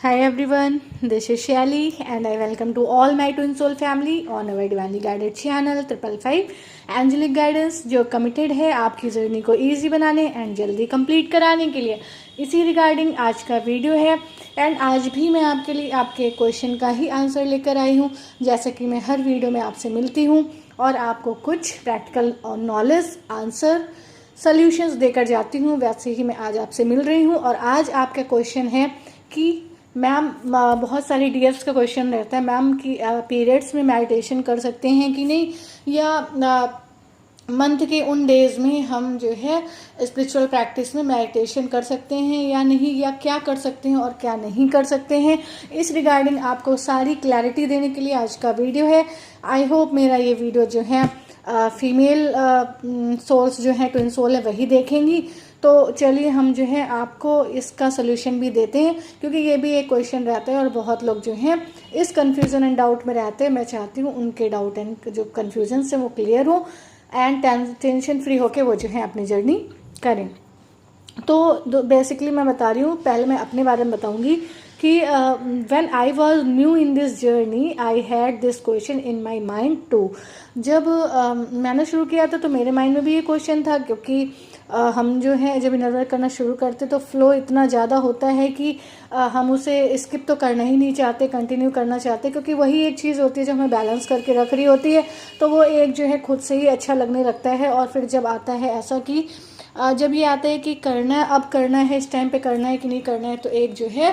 Hi everyone, this is Shelly and I welcome to all my Twin Soul family on our Divinely Guided channel 555 angelic guidance जो committed है आपकी journey को easy बनाने and जल्दी complete कराने के लिए। इसी रिगार्डिंग आज का वीडियो है एंड आज भी मैं आपके लिए आपके क्वेश्चन का ही आंसर लेकर आई हूँ। जैसे कि मैं हर वीडियो में आपसे मिलती हूँ और आपको कुछ प्रैक्टिकल नॉलेज आंसर सॉल्यूशंस देकर जाती हूँ, वैसे ही मैं आज आपसे मिल रही हूँ। और आज आपका क्वेश्चन है कि मैम बहुत सारी डीएफ्स का क्वेश्चन रहता है मैम कि पीरियड्स में मेडिटेशन कर सकते हैं कि नहीं, या मंथ के उन डेज में हम जो है स्पिरिचुअल प्रैक्टिस में मेडिटेशन कर सकते हैं या नहीं, या क्या कर सकते हैं और क्या नहीं कर सकते हैं। इस रिगार्डिंग आपको सारी क्लैरिटी देने के लिए आज का वीडियो है। आई होप मेरा ये वीडियो जो है फीमेल सोल्स जो है ट्विन सोल है वही देखेंगी। तो चलिए हम जो है आपको इसका सोल्यूशन भी देते हैं, क्योंकि ये भी एक क्वेश्चन रहता है और बहुत लोग जो हैं इस कन्फ्यूज़न एंड डाउट में रहते हैं। मैं चाहती हूँ उनके डाउट एंड जो कन्फ्यूजन से वो क्लियर हो एंड टेंशन फ्री होके वो जो है अपनी जर्नी करें। तो बेसिकली मैं बता रही हूँ, पहले मैं अपने बारे में बताऊँगी कि when I was new in this journey I had this question in my mind too. जब मैंने शुरू किया था तो मेरे माइंड में भी ये क्वेश्चन था, क्योंकि हम जो है जब इनर वर्क करना शुरू करते तो फ्लो इतना ज़्यादा होता है कि हम उसे स्किप तो करना ही नहीं चाहते, कंटिन्यू करना चाहते, क्योंकि वही एक चीज़ होती है जो हमें बैलेंस करके रख रही होती है। तो वो एक जो है खुद से ही अच्छा लगने लगता है। और फिर जब आता है ऐसा कि जब ये आता है कि करना है, अब करना है, इस टाइम पे करना है कि नहीं करना है, तो एक जो है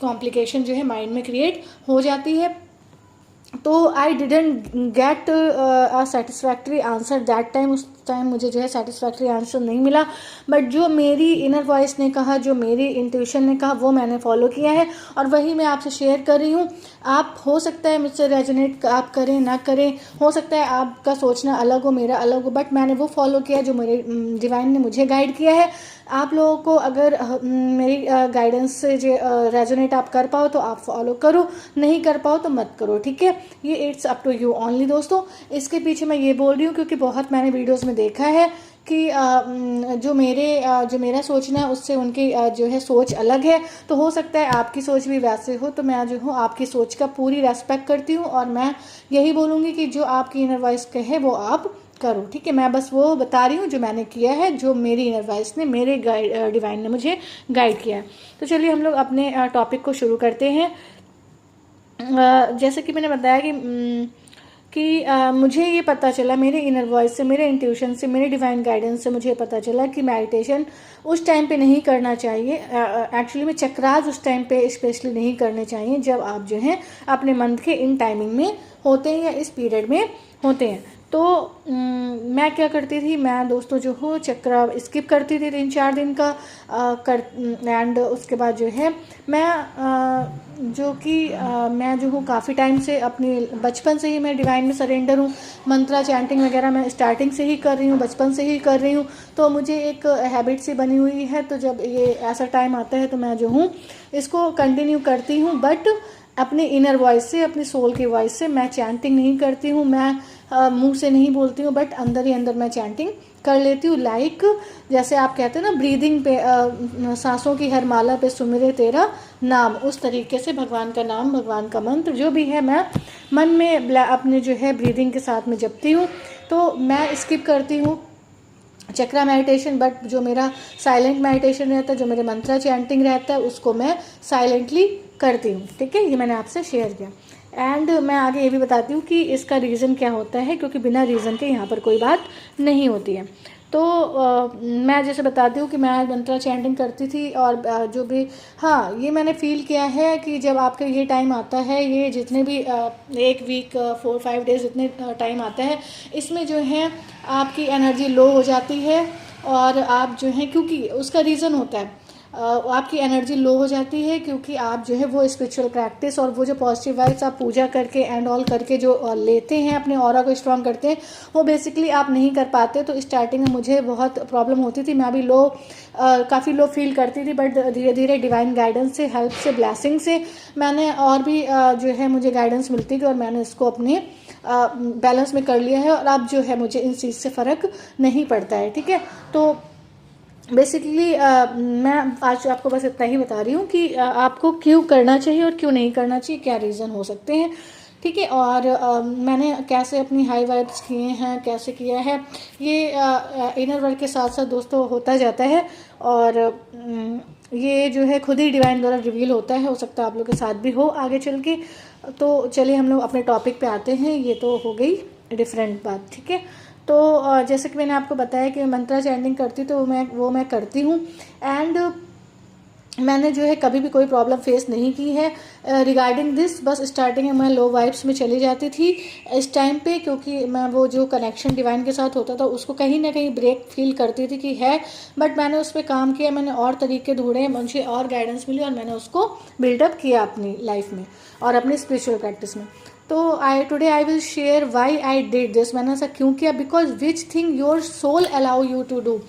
कॉम्प्लिकेशन जो है माइंड में क्रिएट हो जाती है। तो I didn't get a satisfactory answer that time. उस टाइम मुझे जो है सेटिस्फैक्ट्री आंसर नहीं मिला, बट जो मेरी इनर वॉइस ने कहा, जो मेरी इंट्यूशन ने कहा, वो मैंने फॉलो किया है और वही मैं आपसे शेयर कर रही हूँ। आप हो सकता है मुझसे रेजोनेट आप करें ना करें, हो सकता है आपका सोचना अलग हो, मेरा अलग हो, बट मैंने वो फॉलो किया जो मेरे डिवाइन ने मुझे गाइड किया है। आप लोगों को अगर मेरी गाइडेंस से जो रेजोनेट आप कर पाओ तो आप फॉलो करो, नहीं कर पाओ तो मत करो, ठीक है। ये it's up to you only दोस्तों। इसके पीछे मैं ये बोल रही हूँ क्योंकि बहुत मैंने वीडियोस में देखा है कि जो मेरा सोचना है उससे उनकी जो है सोच अलग है। तो हो सकता है आपकी सोच भी वैसे हो, तो मैं जो हूँ आपकी सोच का पूरी रेस्पेक्ट करती हूँ और मैं यही बोलूँगी कि जो आपकी इनर वॉइस कहे वो आप करो, ठीक है। मैं बस वो बता रही हूँ जो मैंने किया है, जो मेरी इनर वॉइस ने, मेरे डिवाइन ने मुझे गाइड किया है। तो चलिए हम लोग अपने टॉपिक को शुरू करते हैं। जैसे कि मैंने बताया कि मुझे ये पता चला मेरे इनर वॉइस से, मेरे इंट्यूशन से, मेरे डिवाइन गाइडेंस से मुझे पता चला कि मेडिटेशन उस टाइम पे नहीं करना चाहिए। एक्चुअली में चक्रास उस टाइम पे स्पेशली नहीं करने चाहिए जब आप जो हैं अपने मंथ के इन टाइमिंग में होते हैं या इस पीरियड में होते हैं। तो मैं क्या करती थी, मैं दोस्तों जो हो चक्रा स्किप करती थी 3-4 दिन का एंड उसके बाद जो है मैं मैं जो हूँ काफ़ी टाइम से अपनी बचपन से ही मैं डिवाइन में सरेंडर हूँ। मंत्रा चैंटिंग वगैरह मैं स्टार्टिंग से ही कर रही हूँ, बचपन से ही कर रही हूँ, तो मुझे एक हैबिट सी बनी हुई है। तो जब ये ऐसा टाइम आता है तो मैं जो हूँ इसको कंटिन्यू करती हूँ, बट अपने इनर वॉइस से, अपनी सोल की वॉइस से मैं चैंटिंग नहीं करती हूँ। मैं मुंह से नहीं बोलती हूँ, बट अंदर ही अंदर मैं चैंटिंग कर लेती हूँ। लाइक जैसे आप कहते हैं ना ब्रीदिंग पे, सांसों की हर माला पे सुमिरे तेरा नाम, उस तरीके से भगवान का नाम, भगवान का मंत्र जो भी है मैं मन में अपने जो है ब्रीदिंग के साथ में जपती हूँ। तो मैं स्किप करती हूँ चक्रा मेडिटेशन, बट जो मेरा साइलेंट मेडिटेशन रहता है, जो मेरे मंत्रा चैंटिंग रहता है, उसको मैं साइलेंटली करती हूँ, ठीक है। ये मैंने आपसे शेयर किया एंड मैं आगे ये भी बताती हूँ कि इसका रीज़न क्या होता है, क्योंकि बिना रीज़न के यहाँ पर कोई बात नहीं होती है। तो मैं जैसे बताती हूँ कि मैं मंत्रा चैंटिंग करती थी और जो भी, हाँ ये मैंने फील किया है कि जब आपका ये टाइम आता है, ये जितने भी एक वीक 4-5 डेज जितने टाइम आता है, इसमें जो है आपकी एनर्जी लो हो जाती है और आप जो है, क्योंकि उसका रीज़न होता है आपकी एनर्जी लो हो जाती है, क्योंकि आप जो है वो स्पिरिचुअल प्रैक्टिस और वो जो पॉजिटिव वाइब्स आप पूजा करके एंड ऑल करके जो लेते हैं, अपने ऑरा को स्ट्रॉन्ग करते हैं, वो बेसिकली आप नहीं कर पाते। तो स्टार्टिंग में मुझे बहुत प्रॉब्लम होती थी, मैं भी काफ़ी लो फील करती थी, बट धीरे धीरे डिवाइन गाइडेंस से, हेल्प से, ब्लेसिंग से मैंने और भी जो है मुझे गाइडेंस मिलती थी और मैंने इसको अपने बैलेंस में कर लिया है और अब जो है मुझे इन चीज़ से फ़र्क नहीं पड़ता है, ठीक है। तो बेसिकली मैं आज आपको बस इतना ही बता रही हूँ कि आपको क्यों करना चाहिए और क्यों नहीं करना चाहिए, क्या रीज़न हो सकते हैं, ठीक है। और मैंने कैसे अपनी हाई वाइब्स किए हैं, कैसे किया है, ये इनर वर्क के साथ साथ दोस्तों होता जाता है। और ये जो है खुद ही डिवाइन द्वारा रिवील होता है, हो सकता है आप लोग के साथ भी हो आगे चल के। तो चलिए हम लोग अपने टॉपिक पे आते हैं। ये तो हो गई डिफरेंट बात, ठीक है। तो जैसे कि मैंने आपको बताया कि मंत्रा चैंटिंग करती तो वो मैं करती हूँ। एंड मैंने जो है कभी भी कोई प्रॉब्लम फेस नहीं की है रिगार्डिंग दिस। बस स्टार्टिंग में मैं लो वाइब्स में चली जाती थी इस टाइम पे, क्योंकि मैं वो जो कनेक्शन डिवाइन के साथ होता था उसको कहीं ना कहीं ब्रेक फील करती थी कि है। बट मैंने उस पर काम किया, मैंने और तरीके ढूंढे, मुझे और गाइडेंस मिली और मैंने उसको बिल्डअप किया अपनी लाइफ में और अपनी स्पिरिचुअल प्रैक्टिस में। तो today I will share why I did this. मैंने ऐसा क्यों किया, because which thing your soul allow you to do.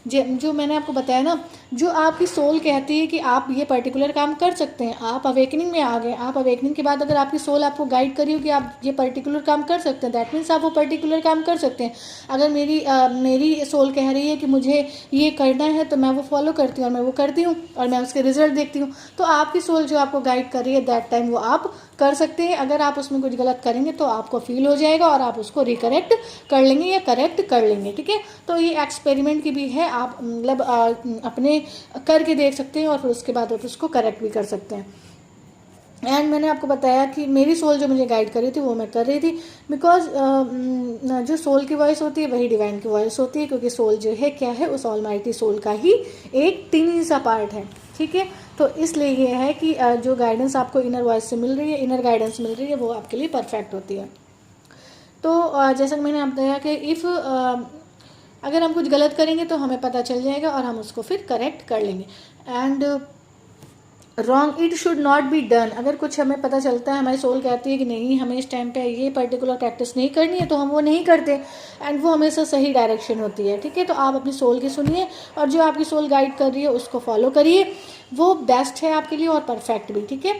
जो मैंने आपको बताया ना, जो आपकी सोल कहती है कि आप ये पर्टिकुलर काम कर सकते हैं। आप अवेकनिंग में आ गए, आप अवेकनिंग के बाद अगर आपकी सोल आपको गाइड करी हो कि आप ये पर्टिकुलर काम कर सकते हैं, दैट मीन्स आप वो पर्टिकुलर काम कर सकते हैं। अगर मेरी सोल कह रही है कि मुझे ये करना है तो मैं वो फॉलो करती हूँ और मैं वो करती हूँ और मैं उसके रिजल्ट देखती हूँ। तो आपकी सोल जो आपको गाइड कर रही है दैट टाइम वो आप कर सकते हैं। अगर आप उसमें कुछ गलत करेंगे तो आपको फील हो जाएगा और आप उसको रिकरेक्ट कर लेंगे या करेक्ट कर लेंगे, ठीक है। तो ये एक्सपेरिमेंट की भी है, आप मतलब अपने करके देख सकते हैं और फिर उसके बाद आप उसको करेक्ट भी कर सकते हैं। एंड मैंने आपको बताया कि मेरी सोल जो मुझे गाइड कर रही थी वो मैं कर रही थी, बिकॉज जो सोल की वॉइस होती है वही डिवाइन की वॉइस होती है, क्योंकि सोल जो है क्या है, उस ऑलमाइटी सोल का ही एक टीनी सा पार्ट है, ठीक है। तो इसलिए ये है कि जो गाइडेंस आपको इनर वॉइस से मिल रही है, इनर गाइडेंस मिल रही है, वो आपके लिए परफेक्ट होती है। तो जैसा कि मैंने आपको बताया कि इफ़ अगर हम कुछ गलत करेंगे तो हमें पता चल जाएगा और हम उसको फिर करेक्ट कर लेंगे। And wrong it should not be done. अगर कुछ हमें पता चलता है, हमारी सोल कहती है कि नहीं हमें इस टाइम पे ये पर्टिकुलर प्रैक्टिस नहीं करनी है, तो हम वो नहीं करते। एंड वो हमेशा सही डायरेक्शन होती है, ठीक है। तो आप अपनी सोल की सुनिए और जो आपकी सोल गाइड कर रही है उसको फॉलो करिए, वो बेस्ट है आपके लिए और परफेक्ट भी, ठीक है।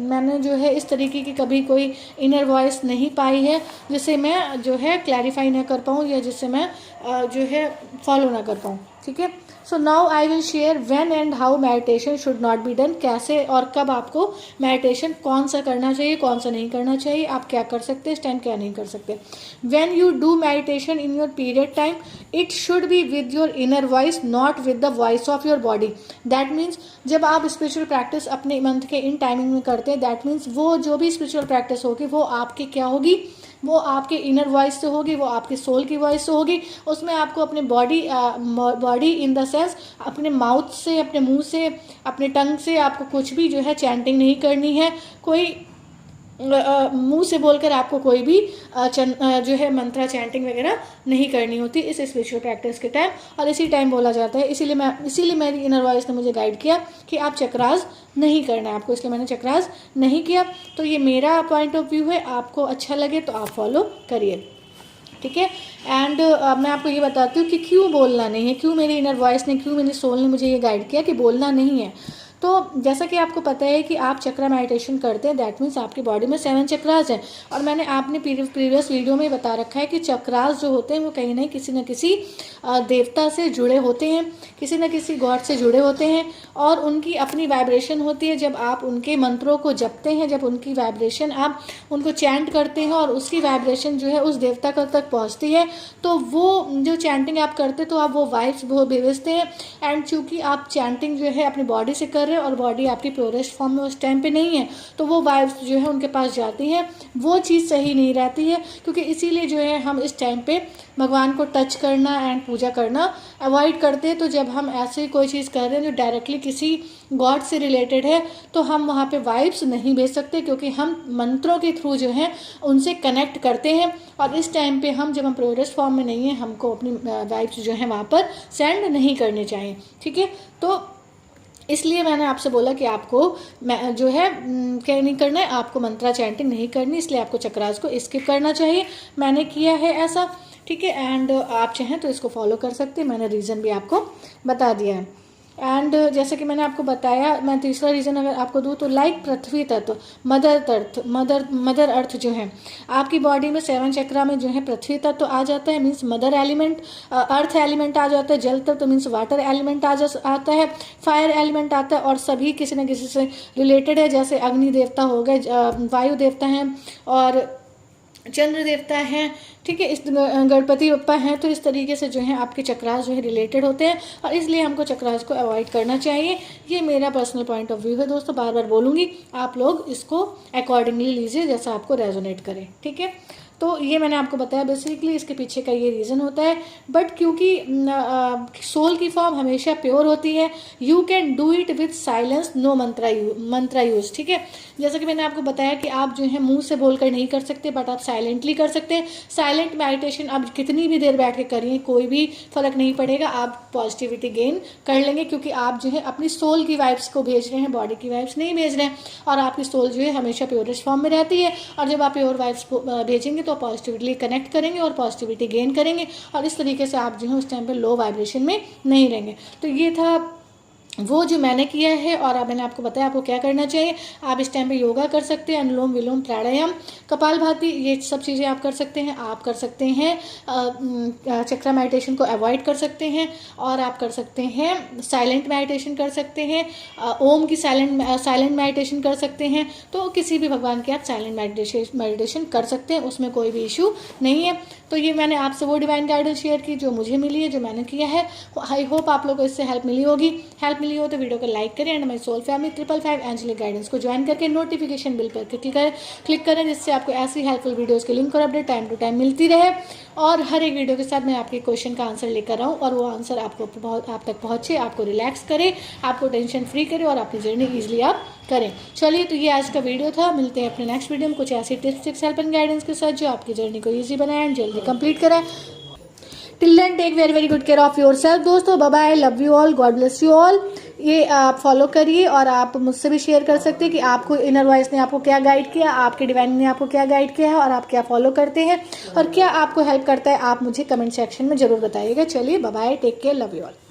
मैंने जो है इस तरीके की कभी कोई इनर वॉइस नहीं पाई है जिसे मैं जो है क्लैरिफाई ना कर पाऊँ या जिससे मैं जो है फॉलो ना कर पाऊँ, ठीक है। So now I will share when and how meditation should not be done. कैसे और कब आपको मेडिटेशन कौन सा करना चाहिए, कौन सा नहीं करना चाहिए, आप क्या कर सकते हैं इस टाइम, क्या नहीं कर सकते। When you do meditation in your period time, it should be with your inner voice, not with the voice of your body. That means जब आप स्पिरिचुअल प्रैक्टिस अपने मंथ के इन टाइमिंग में करते हैं, दैट मीन्स वो जो भी स्पिरिचुअल प्रैक्टिस होगी वो आपकी क्या होगी, वो आपके इनर वॉइस से होगी, वो आपकी सोल की वॉइस से होगी। उसमें आपको अपने बॉडी इन द सेंस अपने माउथ से, अपने मुंह से, अपने टंग से आपको कुछ भी जो है चैंटिंग नहीं करनी है। कोई मुंह से बोलकर आपको कोई भी जो है मंत्रा चैंटिंग वगैरह नहीं करनी होती इस स्पिरिचुअल प्रैक्टिस के टाइम, और इसी टाइम बोला जाता है। इसीलिए मेरी इनर वॉइस ने मुझे गाइड किया कि आप चक्रास नहीं करना है आपको, इसलिए मैंने चक्रास नहीं किया। तो ये मेरा पॉइंट ऑफ व्यू है, आपको अच्छा लगे तो आप फॉलो करिए, ठीक है। एंड मैं आपको ये बताती हूँ कि क्यों बोलना नहीं है, क्यों मेरी इनर वॉइस ने, क्यों मेरी सोल ने मुझे ये गाइड किया कि बोलना नहीं है। तो जैसा कि आपको पता है कि आप चक्रा मेडिटेशन करते हैं, दैट मीन्स आपकी बॉडी में 7 चक्रास हैं। और मैंने आपने प्रीवियस वीडियो में बता रखा है कि चक्रास जो होते हैं वो कहीं ना किसी देवता से जुड़े होते हैं, किसी न किसी गॉड से जुड़े होते हैं, और उनकी अपनी वाइब्रेशन होती है। जब आप उनके मंत्रों को जपते हैं, जब उनकी वाइब्रेशन आप उनको चैंट करते हैं और उसकी वाइब्रेशन जो है उस देवता तक पहुँचती है, तो वो जो चैंटिंग आप करते तो आप वो वाइब्स वो भेजते हैं। एंड चूँकि आप चैंटिंग जो है अपनी बॉडी से कर और बॉडी आपकी प्योरेस्ट फॉर्म में उस टाइम पे नहीं है, तो वो वाइब्स जो है उनके पास जाती हैं, वो चीज़ सही नहीं रहती है। क्योंकि इसीलिए जो है हम इस टाइम पे भगवान को टच करना एंड पूजा करना अवॉइड करते हैं। तो जब हम ऐसे कोई चीज़ कर रहे हैं जो डायरेक्टली किसी गॉड से रिलेटेड है, तो हम वहाँ पे वाइब्स नहीं भेज सकते, क्योंकि हम मंत्रों के थ्रू जो है उनसे कनेक्ट करते हैं। और इस टाइम पे जब हम प्योरेस्ट फॉर्म में नहीं है, हमको अपनी वाइब्स जो है वहाँ पर सेंड नहीं करने चाहिए, ठीक है। तो इसलिए मैंने आपसे बोला कि आपको जो है क्या नहीं करना है, आपको मंत्रा चैंटिंग नहीं करनी, इसलिए आपको चक्रास को स्किप करना चाहिए। मैंने किया है ऐसा, ठीक है। एंड आप चाहें तो इसको फॉलो कर सकते हैं, मैंने रीज़न भी आपको बता दिया है। एंड जैसे कि मैंने आपको बताया, मैं तीसरा रीज़न अगर आपको दूँ तो लाइक पृथ्वी तत्व, मदर अर्थ जो है आपकी बॉडी में 7 चक्रा में जो है पृथ्वी तत्व आ जाता है, means mother element, earth element आ जाता है, जल तत्व मीन्स वाटर एलिमेंट आता है, फायर एलिमेंट आता है, और सभी किसी न किसी से रिलेटेड है, जैसे अग्नि देवता हो गए, वायु देवता हैं और चंद्र देवता हैं, ठीक है, इस गणपति बप्पा हैं। तो इस तरीके से जो है आपके चक्रास जो है रिलेटेड होते हैं, और इसलिए हमको चक्रास को अवॉइड करना चाहिए। ये मेरा पर्सनल पॉइंट ऑफ व्यू है दोस्तों, बार बार बोलूँगी, आप लोग इसको अकॉर्डिंगली लीजिए जैसा आपको रेजोनेट करे, ठीक है। तो ये मैंने आपको बताया बेसिकली इसके पीछे का ये रीज़न होता है। बट क्योंकि सोल की फॉर्म हमेशा प्योर होती है, you can do it with silence, no mantra use, ठीक है। जैसा कि मैंने आपको बताया कि आप जो है मुंह से बोलकर नहीं कर सकते, बट आप साइलेंटली कर सकते हैं। साइलेंट मेडिटेशन आप कितनी भी देर बैठ के करिए, कोई भी फर्क नहीं पड़ेगा, आप पॉजिटिविटी गेन कर लेंगे, क्योंकि आप जो है अपनी सोल की वाइब्स को भेज रहे हैं, बॉडी की वाइब्स नहीं भेज रहे हैं, और आपकी सोल जो है हमेशा प्योरेस्ट फॉर्म में रहती है। और जब आप प्योर वाइब्स भेजेंगे तो पॉजिटिविटी कनेक्ट करेंगे और पॉजिटिविटी गेन करेंगे, और इस तरीके से आप जो है उस टाइम पे लो वाइब्रेशन में नहीं रहेंगे। तो ये था वो जो मैंने किया है, और अब मैंने आपको बताया आपको क्या करना चाहिए। आप इस टाइम पे योगा कर सकते हैं, अनुलोम विलोम प्राणायाम कपालभाति, ये सब चीज़ें आप कर सकते हैं। आप कर सकते हैं चक्रा मेडिटेशन को अवॉइड कर सकते हैं, और आप कर सकते हैं साइलेंट मेडिटेशन कर सकते हैं, ओम की साइलेंट मेडिटेशन कर सकते हैं। तो किसी भी भगवान की आप साइलेंट मेडिटेशन कर सकते हैं, उसमें कोई भी इशू नहीं है। तो ये मैंने आपसे वो डिवाइन गाइडेंस शेयर की जो मुझे मिली है, जो मैंने किया है। आई होप आप लोगों को इससे हेल्प मिली होगी। हेल्प मिली हो तो वीडियो को लाइक करें, and my soul family 555 angelic guidance को ज्वाइन करके नोटिफिकेशन बिल पर क्लिक करें, जिससे आपको ऐसी हेल्पफुल वीडियोस के लिंक और अपडेट टाइम टू टाइम मिलती रहे। और हर एक वीडियो के साथ मैं आपके क्वेश्चन का आंसर लेकर आऊँ, और वो आंसर आप तक पहुँचे, आपको रिलैक्स करे, आपको टेंशन फ्री करे, और अपनी जर्नी ईजिली आप करें। चलिए, तो ये आज का वीडियो था। मिलते हैं अपने नेक्स्ट वीडियो में कुछ ऐसी tips, tricks, help and guidance के साथ जो आपकी जर्नी को ईजी बनाए एंड जल्दी कंप्लीट कराए। Till then take very very good care of your self दोस्तों। Bye bye, love you all, God bless you all. ये आप फॉलो करिए, और आप मुझसे भी शेयर कर सकते हैं कि आपको इनर वॉइस ने आपको क्या गाइड किया, आपके डिवाइन ने आपको क्या गाइड किया है, और आप क्या फॉलो करते हैं, और क्या आपको हेल्प करता है, आप मुझे कमेंट सेक्शन में जरूर बताइएगा। चलिए, bye bye, take care, love you all.